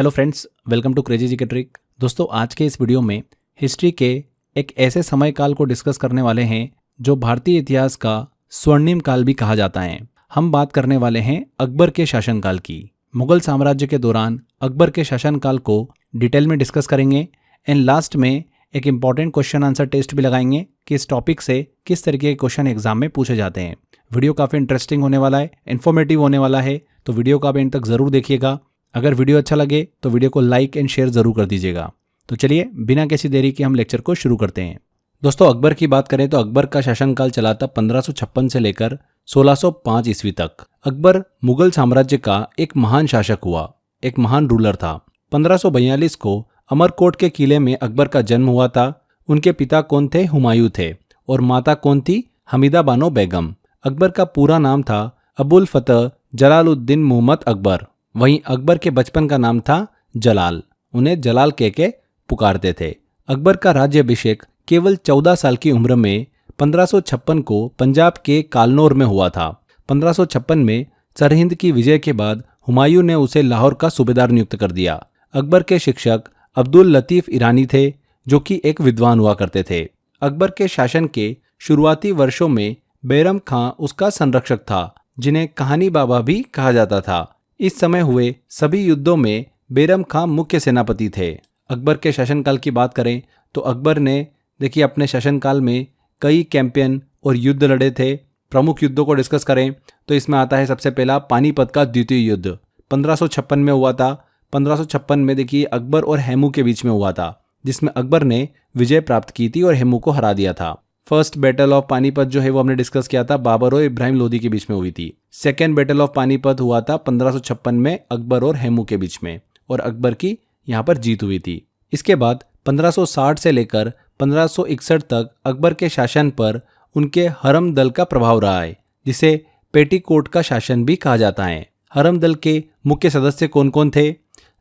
Hello friends, welcome to crazy G K trick. दोस्तों, आज के इस वीडियो में हिस्ट्री के एक ऐसे समय काल को डिस्कस करने वाले हैं जो भारतीय इतिहास का स्वर्णिम काल भी कहा जाता है। हम बात करने वाले हैं अकबर के शासनकाल की। मुगल साम्राज्य के दौरान अकबर के शासनकाल को डिटेल में डिस्कस करेंगे एंड लास्ट में एक इम्पॉर्टेंट क्वेश्चन आंसर टेस्ट भी लगाएंगे कि इस टॉपिक से किस तरीके के क्वेश्चन एग्जाम में पूछे जाते हैं। वीडियो काफ़ी इंटरेस्टिंग होने वाला है, इन्फॉर्मेटिव होने वाला है, तो वीडियो को आप एंड तक ज़रूर देखिएगा। अगर वीडियो अच्छा लगे तो वीडियो को लाइक एंड शेयर ज़रूर कर दीजिएगा। तो चलिए बिना किसी देरी के हम लेक्चर को शुरू करते हैं। दोस्तों, अकबर की बात करें तो अकबर का शासनकाल चला था 1556 से लेकर 1605 ईस्वी तक। अकबर मुगल साम्राज्य का एक महान शासक हुआ, एक महान रूलर था। 1542 को अमरकोट के किले में अकबर का जन्म हुआ था। उनके पिता कौन थे? हुमायूं थे। और माता कौन थी? हमीदा बानो बेगम। अकबर का पूरा नाम था अबुल फतह जलालुद्दीन मोहम्मद अकबर। वहीं अकबर के बचपन का नाम था जलाल। उन्हें जलाल कह के पुकारते थे। अकबर का राज्याभिषेक केवल 14 साल की उम्र में 1556 को पंजाब के कालनौर में हुआ था। 1556 में सरहिंद की विजय के बाद हुमायूं ने उसे लाहौर का सूबेदार नियुक्त कर दिया। अकबर के शिक्षक अब्दुल लतीफ ईरानी थे, जो कि एक विद्वान हुआ करते थे। अकबर के शासन के शुरुआती वर्षों में बैरम खां उसका संरक्षक था, जिन्हें कहानी बाबा भी कहा जाता था। इस समय हुए सभी युद्धों में बैरम खां मुख्य सेनापति थे। अकबर के शासनकाल की बात करें तो अकबर ने देखिए अपने शासनकाल में कई कैंपेन और युद्ध लड़े थे। प्रमुख युद्धों को डिस्कस करें तो इसमें आता है सबसे पहला पानीपत का द्वितीय युद्ध, 1556 में हुआ था। 1556 में देखिए अकबर और हेमू के बीच में हुआ था, जिसमें अकबर ने विजय प्राप्त की थी और हेमू को हरा दिया था। फर्स्ट बैटल ऑफ पानीपत जो है वो हमने डिस्कस किया था, बाबर और इब्राहिम लोदी के बीच में हुई थी। सेकेंड बैटल ऑफ पानीपत हुआ था 1556 में अकबर और हेमू के बीच में, और अकबर की यहाँ पर जीत हुई थी। इसके बाद 1560 से लेकर 1561 तक अकबर के शासन पर उनके हरम दल का प्रभाव रहा है, जिसे पेटीकोट का शासन भी कहा जाता है। हरम दल के मुख्य सदस्य कौन कौन थे?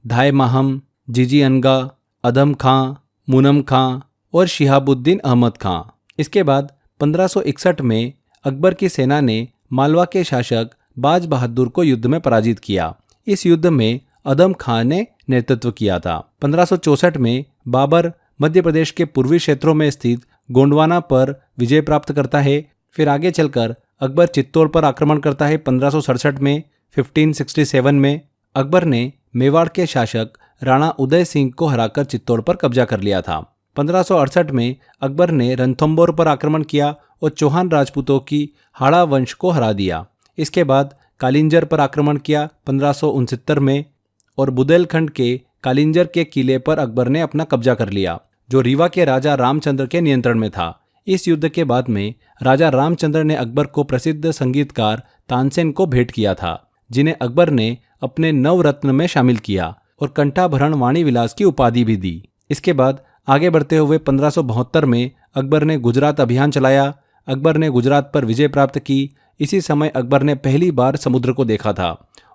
धाय माहम, जीजी अनगा, अदम खां, मुनम खां और शिहाबुद्दीन अहमद खां। इसके बाद 1561 में अकबर की सेना ने मालवा के शासक बाज बहादुर को युद्ध में पराजित किया। इस युद्ध में अदम खां ने नेतृत्व किया था। 1564 में बाबर मध्य प्रदेश के पूर्वी क्षेत्रों में स्थित गोंडवाना पर विजय प्राप्त करता है। फिर आगे चलकर अकबर चित्तौड़ पर आक्रमण करता है 1567 में। 1567 में अकबर ने मेवाड़ के शासक राणा उदय सिंह को हराकर चित्तौड़ पर कब्जा कर लिया था। 1568 में अकबर ने रणथंबोर पर आक्रमण किया और चौहान राजपूतों की हाड़ा वंश को हरा दिया। इसके बाद कालिंजर पर आक्रमण किया 1569 में, और बुंदेलखंड के कालिंजर के किले पर अकबर ने अपना कब्जा कर लिया, जो रीवा के राजा रामचंद्र के नियंत्रण में था। इस युद्ध के बाद में राजा रामचंद्र ने अकबर को प्रसिद्ध संगीतकार तानसेन को भेंट किया था, जिन्हें अकबर ने अपने नवरत्न में शामिल किया और कंठाभरण वाणी विलास की उपाधि भी दी। इसके बाद आगे बढ़ते हुए 1572 में अकबर ने गुजरात अभियान चलाया। अकबर ने गुजरात पर विजय प्राप्त की। इसी समय अकबर ने पहली बार समुद्र को देखा था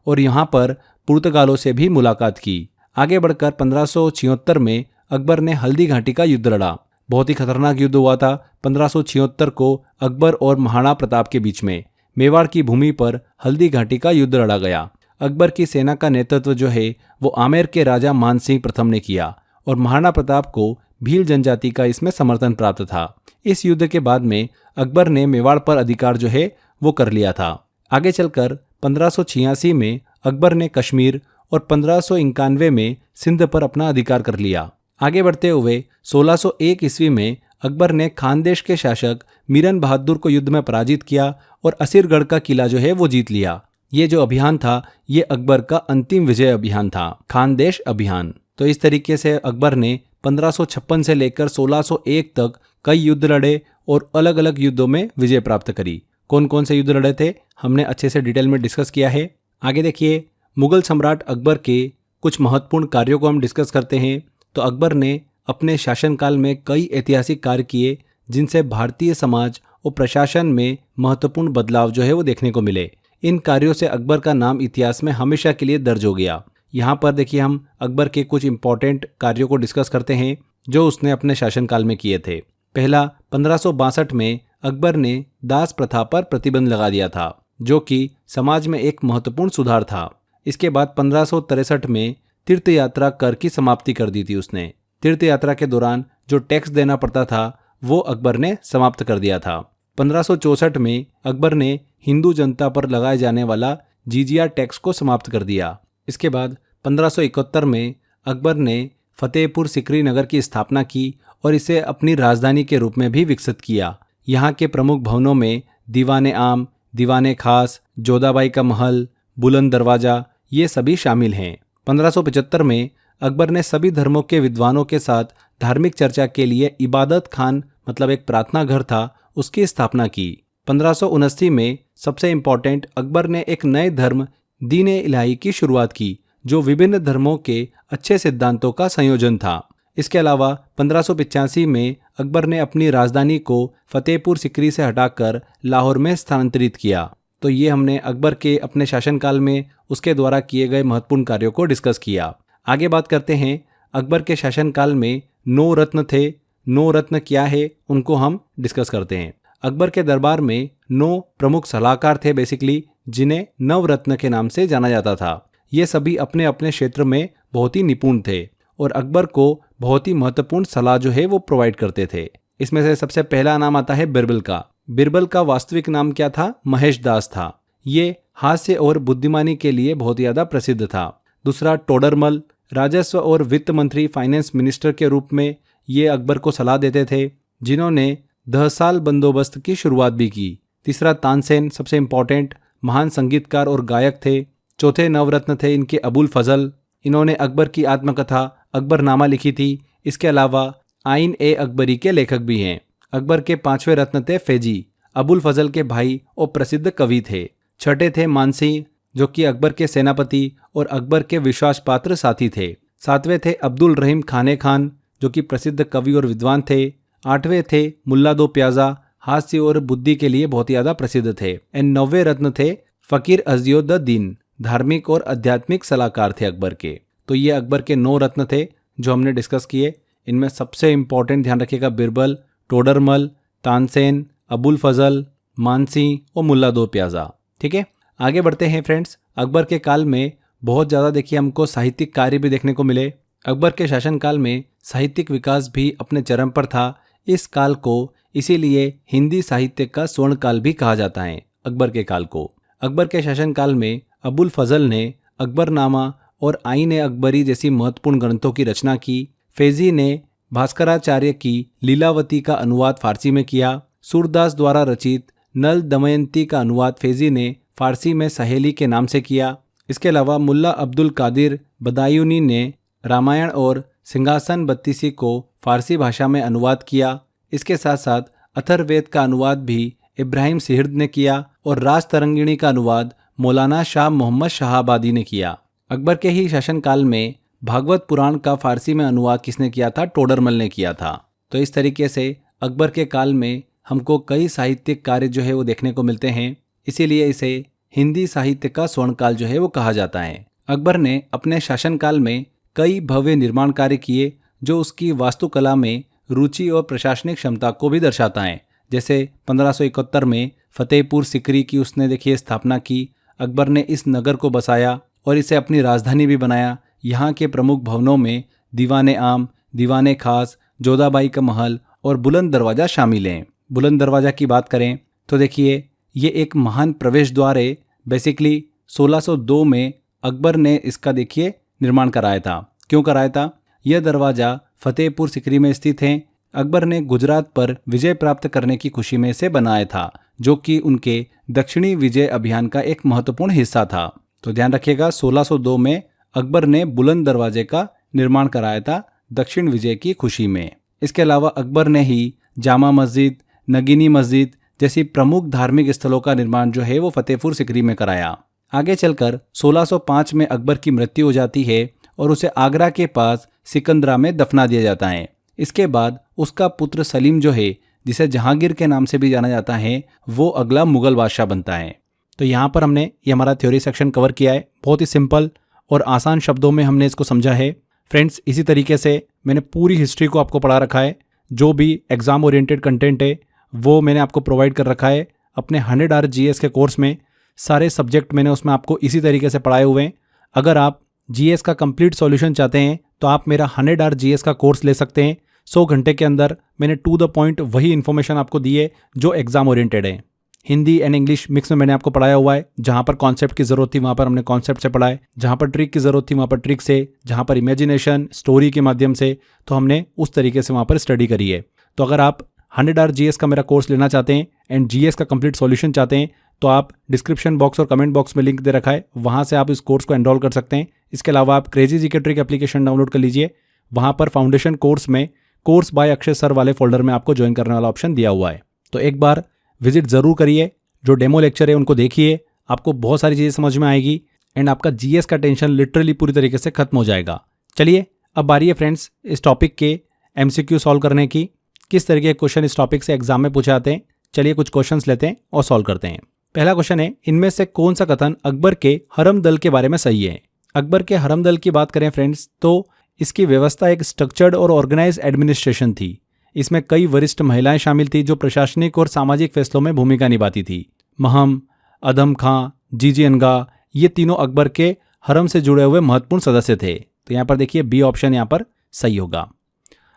और यहाँ पर पुर्तगालों से भी मुलाकात की। आगे बढ़कर 1576 में अकबर ने हल्दी घाटी का युद्ध लड़ा। बहुत ही खतरनाक युद्ध हुआ था 1576 को अकबर और महाराणा प्रताप के बीच में। मेवाड़ की भूमि पर हल्दी घाटी का युद्ध लड़ा गया। अकबर की सेना का नेतृत्व जो है वो आमेर के राजा मानसिंह प्रथम ने किया, और महाराणा प्रताप को भील जनजाति का इसमें समर्थन प्राप्त था। इस युद्ध के बाद में अकबर ने मेवाड़ पर अधिकार जो है वो कर लिया था। आगे चलकर 1586 में अकबर ने कश्मीर और 1591 में सिंध पर अपना अधिकार कर लिया। आगे बढ़ते हुए 1601 ईस्वी में अकबर ने खानदेश के शासक मीरन बहादुर को युद्ध में पराजित किया और असीरगढ़ का किला जो है वो जीत लिया। ये जो अभियान था ये अकबर का अंतिम विजय अभियान था, खानदेश अभियान। तो इस तरीके से अकबर ने 1556 से लेकर 1601 तक कई युद्ध लड़े और अलग अलग युद्धों में विजय प्राप्त करी। कौन कौन से युद्ध लड़े थे हमने अच्छे से डिटेल में डिस्कस किया है। आगे देखिए, मुगल सम्राट अकबर के कुछ महत्वपूर्ण कार्यों को हम डिस्कस करते हैं। तो अकबर ने अपने शासनकाल में कई ऐतिहासिक कार्य किए, जिनसे भारतीय समाज और प्रशासन में महत्वपूर्ण बदलाव जो है वो देखने को मिले। इन कार्यों से अकबर का नाम इतिहास में हमेशा के लिए दर्ज हो गया। यहाँ पर देखिए हम अकबर के कुछ इंपॉर्टेंट कार्यों को डिस्कस करते हैं जो उसने अपने शासनकाल में किए थे। पहला, 1562 में अकबर ने दास प्रथा पर प्रतिबंध लगा दिया था, जो कि समाज में एक महत्वपूर्ण सुधार था। इसके बाद 1563 में तीर्थ यात्रा कर की समाप्ति कर दी थी उसने। तीर्थ यात्रा के दौरान जो टैक्स देना पड़ता था वो अकबर ने समाप्त कर दिया था। 1564 में अकबर ने हिंदू जनता पर लगाए जाने वाला जिजिया टैक्स को समाप्त कर दिया। इसके बाद 1571 में अकबर ने फतेहपुर सिकरी नगर की स्थापना की और इसे अपनी राजधानी के रूप में भी विकसित किया। यहाँ के प्रमुख भवनों में दीवाने आम, दीवाने खास, जोधाबाई का महल, बुलंद दरवाजा ये सभी शामिल हैं। 1575 में अकबर ने सभी धर्मों के विद्वानों के साथ धार्मिक चर्चा के लिए इबादत खान मतलब एक प्रार्थना घर था उसकी स्थापना की। 1579 में सबसे इम्पोर्टेंट अकबर ने एक नए धर्म दीन ए इलाही की शुरुआत की जो विभिन्न धर्मों के अच्छे सिद्धांतों का संयोजन था। इसके अलावा 1585 में अकबर ने अपनी राजधानी को फतेहपुर सिकरी से हटाकर लाहौर में स्थानांतरित किया। तो ये हमने अकबर के अपने शासनकाल में उसके द्वारा किए गए महत्वपूर्ण कार्यों को डिस्कस किया। आगे बात करते हैं अकबर के शासनकाल में 9 रत्न थे। 9 रत्न क्या है उनको हम डिस्कस करते हैं। अकबर के दरबार में 9 प्रमुख सलाहकार थे बेसिकली, जिन्हें नवरत्न के नाम से जाना जाता था। ये सभी अपने अपने क्षेत्र में बहुत ही निपुण थे और अकबर को बहुत ही महत्वपूर्ण सलाह जो है वो प्रोवाइड करते थे। इसमें से सबसे पहला नाम आता है बिरबल का। बिरबल का वास्तविक नाम क्या था? महेश दास था। ये हास्य और बुद्धिमानी के लिए बहुत ज़्यादा प्रसिद्ध था। दूसरा टोडरमल, राजस्व और वित्त मंत्री फाइनेंस मिनिस्टर के रूप में ये अकबर को सलाह देते थे, जिन्होंने 10 साल बंदोबस्त की शुरुआत भी की। तीसरा तानसेन, सबसे इम्पोर्टेंट महान संगीतकार और गायक थे। चौथे नवरत्न थे इनके अबुल फजल। इन्होंने अकबर की आत्मकथा अकबरनामा लिखी थी। इसके अलावा आइन ए अकबरी के लेखक भी हैं। अकबर के 5वें रत्न थे फैजी, अबुल फजल के भाई और प्रसिद्ध कवि थे। छठे थे मानसी, जो कि अकबर के सेनापति और अकबर के विश्वास पात्र साथी थे। 7वें थे अब्दुल रहीम खाने खान, जो कि प्रसिद्ध कवि और विद्वान थे। 8वें थे मुल्ला दो प्याजा, हास्य और बुद्धि के लिए बहुत ही ज़्यादा प्रसिद्ध थे। एंड 9वें रत्न थे फ़कीर अज़ियुद्दीन, धार्मिक और आध्यात्मिक सलाहकार थे अकबर के। तो ये अकबर के 9 रत्न थे जो हमने डिस्कस किए। इनमें सबसे इम्पोर्टेंट ध्यान रखिएगा बिरबल, टोडरमल, तानसेन, अबुल फजल, मानसी और मुल्ला दो प्याजा। ठीक है, आगे बढ़ते हैं फ्रेंड्स। अकबर के काल में बहुत ज़्यादा देखिए हमको साहित्यिक कार्य भी देखने को मिले। अकबर के शासनकाल में साहित्यिक विकास भी अपने चरम पर था। इस काल को इसीलिए हिंदी साहित्य का स्वर्ण काल भी कहा जाता है अकबर के काल को। अकबर के शासनकाल में अबुल फजल ने अकबरनामा और आइन ए अकबरी जैसी महत्वपूर्ण ग्रंथों की रचना की। फैजी ने भास्कराचार्य की लीलावती का अनुवाद फारसी में किया। सूरदास द्वारा रचित नल दमयंती का अनुवाद फैजी ने फारसी में सहेली के नाम से किया। इसके अलावा मुल्ला अब्दुल कादिर बदायूनी ने रामायण और सिंहासन बत्तीसी को फारसी भाषा में अनुवाद किया। इसके साथ साथ अथर्ववेद का अनुवाद भी इब्राहिम सिहर्द ने किया और राज तरंगिणी का अनुवाद मौलाना शाह मोहम्मद शाहाबादी ने किया। अकबर के ही शासनकाल में भागवत पुराण का फारसी में अनुवाद किसने किया था? टोडरमल ने किया था। तो इस तरीके से अकबर के काल में हमको कई साहित्यिक कार्य जो है वो देखने को मिलते हैं, इसीलिए इसे हिंदी साहित्य का स्वर्णकाल जो है वो कहा जाता है। अकबर ने अपने शासनकाल में कई भव्य निर्माण कार्य किए जो उसकी वास्तुकला में रुचि और प्रशासनिक क्षमता को भी दर्शाता है। जैसे 1571 में फतेहपुर सिकरी की उसने देखिए स्थापना की। अकबर ने इस नगर को बसाया और इसे अपनी राजधानी भी बनाया। यहाँ के प्रमुख भवनों में दीवाने आम, दीवाने खास, जोधाबाई का महल और बुलंद दरवाज़ा शामिल हैं। बुलंद दरवाज़ा की बात करें तो देखिए ये एक महान प्रवेश द्वार है। बेसिकली 1602 में अकबर ने इसका देखिए निर्माण कराया था। क्यों कराया था? यह दरवाज़ा फतेहपुर सिकरी में स्थित है। अकबर ने गुजरात पर विजय प्राप्त करने की खुशी में इसे बनाया था, जो कि उनके दक्षिणी विजय अभियान का एक महत्वपूर्ण हिस्सा था। तो ध्यान रखिएगा 1602 में अकबर ने बुलंद दरवाजे का निर्माण कराया था दक्षिण विजय की खुशी में। इसके अलावा अकबर ने ही जामा मस्जिद, नगीनी मस्जिद जैसी प्रमुख धार्मिक स्थलों का निर्माण जो है वो फतेहपुर सिकरी में कराया। आगे चलकर 1605 में अकबर की मृत्यु हो जाती है और उसे आगरा के पास सिकंदरा में दफना दिया जाता है। इसके बाद उसका पुत्र सलीम जो है, जिसे जहांगीर के नाम से भी जाना जाता है, वो अगला मुगल बादशाह बनता है। तो यहाँ पर हमने ये हमारा थ्योरी सेक्शन कवर किया है। बहुत ही सिंपल और आसान शब्दों में हमने इसको समझा है। फ्रेंड्स, इसी तरीके से मैंने पूरी हिस्ट्री को आपको पढ़ा रखा है। जो भी एग्जाम ओरिएंटेड कंटेंट है वो मैंने आपको प्रोवाइड कर रखा है अपने 100 GS के कोर्स में। सारे सब्जेक्ट मैंने उसमें आपको इसी तरीके से पढ़ाए हुए हैं। अगर आप जीएस का कंप्लीट सॉल्यूशन चाहते हैं तो आप मेरा 100 आवर जीएस का कोर्स ले सकते हैं। 100 घंटे के अंदर मैंने टू द पॉइंट वही इन्फॉर्मेशन आपको दी है जो एग्जाम ओरिएंटेड है। हिंदी एंड इंग्लिश मिक्स में मैंने आपको पढ़ाया हुआ है। जहाँ पर कॉन्सेप्ट की ज़रूरत थी वहाँ पर हमने कॉन्सेप्ट से पढ़ाए, जहाँ पर ट्रिक की ज़रूरत थी वहाँ पर ट्रिक से, जहाँ पर इमेजिनेशन स्टोरी के माध्यम से, तो हमने उस तरीके से वहाँ पर स्टडी करी है। तो अगर आप 100 आवर जीएस का मेरा कोर्स लेना चाहते हैं एंड जीएस का कंप्लीट सॉल्यूशन चाहते हैं तो आप डिस्क्रिप्शन बॉक्स और कमेंट बॉक्स में लिंक दे रखा है, वहाँ से आप इस कोर्स को एनरोल कर सकते हैं। इसके अलावा आप crazy GK trick application download कर लीजिए। वहाँ पर फाउंडेशन कोर्स में कोर्स बाय अक्षय सर वाले फोल्डर में आपको ज्वाइन करने वाला ऑप्शन दिया हुआ है। तो एक बार विजिट ज़रूर करिए, जो डेमो लेक्चर है उनको देखिए, आपको बहुत सारी चीज़ें समझ में आएगी एंड आपका जीएस का टेंशन लिटरली पूरी तरीके से खत्म हो जाएगा। चलिए अब बारी है फ्रेंड्स इस टॉपिक के एमसीक्यू सॉल्व करने की। किस तरीके के क्वेश्चन इस टॉपिक से एग्जाम में पूछे जाते हैं, चलिए कुछ क्वेश्चंस लेते हैं और सॉल्व करते हैं। पहला क्वेश्चन है, इनमें से कौन सा कथन अकबर के हरम दल के बारे में सही है। अकबर के हरम दल की बात करें फ्रेंड्स तो इसकी व्यवस्था एक स्ट्रक्चर्ड और ऑर्गेनाइज एडमिनिस्ट्रेशन थी। इसमें कई वरिष्ठ महिलाएं शामिल थी जो प्रशासनिक और सामाजिक फैसलों में भूमिका निभाती थी। महम, अदम खां, जीजी अनगा, ये तीनों अकबर के हरम से जुड़े हुए महत्वपूर्ण सदस्य थे। तो यहाँ पर देखिए बी ऑप्शन यहाँ पर सही होगा।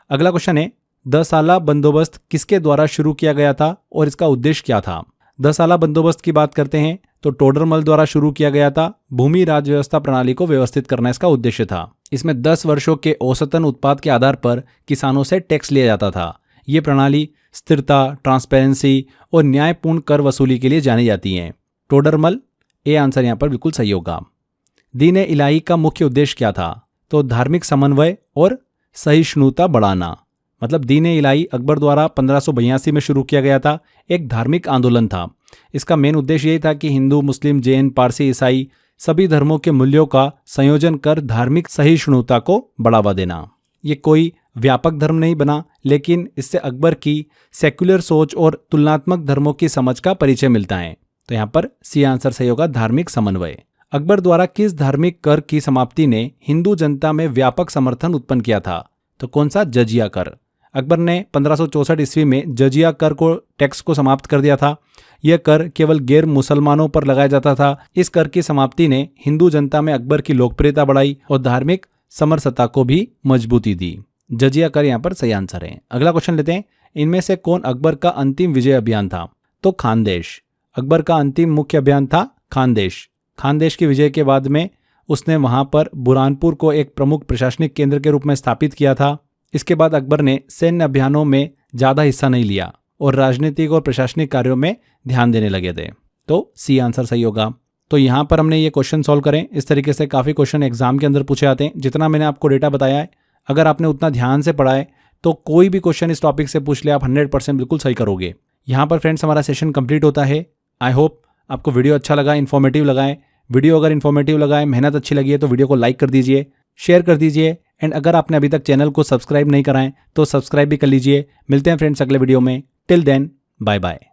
अगला क्वेश्चन है, 10 साला बंदोबस्त किसके द्वारा शुरू किया गया था और इसका उद्देश्य क्या था। 10 साला बंदोबस्त की बात करते हैं तो टोडरमल द्वारा शुरू किया गया था। भूमि राज व्यवस्था प्रणाली को व्यवस्थित करना इसका उद्देश्य था। इसमें 10 वर्षों के औसतन उत्पाद के आधार पर किसानों से टैक्स लिया जाता था। ये प्रणाली स्थिरता, ट्रांसपेरेंसी और न्यायपूर्ण कर वसूली के लिए जानी जाती है। टोडरमल, ए आंसर यहाँ पर बिल्कुल सही होगा। दीन इलाही का मुख्य उद्देश्य क्या था, तो धार्मिक समन्वय और सहिष्णुता बढ़ाना। मतलब दीन इलाही अकबर द्वारा 1582 में शुरू किया गया था, एक धार्मिक आंदोलन था। इसका मेन उद्देश्य यही था कि हिंदू, मुस्लिम, जैन, पारसी, ईसाई सभी धर्मों के मूल्यों का संयोजन कर धार्मिक सहिष्णुता को बढ़ावा देना। ये कोई व्यापक धर्म नहीं बना, लेकिन इससे अकबर की सेक्युलर सोच और तुलनात्मक धर्मों की समझ का परिचय मिलता है। तो यहाँ पर सी आंसर सही होगा, धार्मिक समन्वय। अकबर द्वारा किस धार्मिक कर की समाप्ति ने हिंदू जनता में व्यापक समर्थन उत्पन्न किया था, तो कौन सा, जजिया कर। अकबर ने 1564 ईस्वी में जजिया कर को टैक्स को समाप्त कर दिया था। यह कर केवल गैर मुसलमानों पर लगाया जाता था। इस कर की समाप्ति ने हिंदू जनता में अकबर की लोकप्रियता बढ़ाई और धार्मिक समरसता को भी मजबूती दी। जजिया कर यहाँ पर सही आंसर है। अगला क्वेश्चन लेते हैं, इनमें से कौन अकबर का अंतिम विजय अभियान था, तो खानदेश। अकबर का अंतिम मुख्य अभियान था खानदेश। खानदेश के विजय के बाद में उसने वहां पर बुरहानपुर को एक प्रमुख प्रशासनिक केंद्र के रूप में स्थापित किया था। इसके बाद अकबर ने सैन्य अभियानों में ज़्यादा हिस्सा नहीं लिया और राजनीतिक और प्रशासनिक कार्यों में ध्यान देने लगे थे। तो सी आंसर सही होगा। तो यहाँ पर हमने ये क्वेश्चन सॉल्व करें। इस तरीके से काफ़ी क्वेश्चन एग्जाम के अंदर पूछे जाते हैं। जितना मैंने आपको डेटा बताया है, अगर आपने उतना ध्यान से पढ़ा है तो कोई भी क्वेश्चन इस टॉपिक से पूछ ले आप 100% बिल्कुल सही करोगे। यहाँ पर फ्रेंड्स हमारा सेशन कंप्लीट होता है। आई होप आपको वीडियो अच्छा लगा, इन्फॉर्मेटिव लगा है। वीडियो अगर इन्फॉर्मेटिव लगा है, मेहनत अच्छी लगी है तो वीडियो को लाइक कर दीजिए, शेयर कर दीजिए एंड अगर आपने अभी तक चैनल को सब्सक्राइब नहीं करा है तो सब्सक्राइब भी कर लीजिए। मिलते हैं फ्रेंड्स अगले वीडियो में। Till then, bye bye.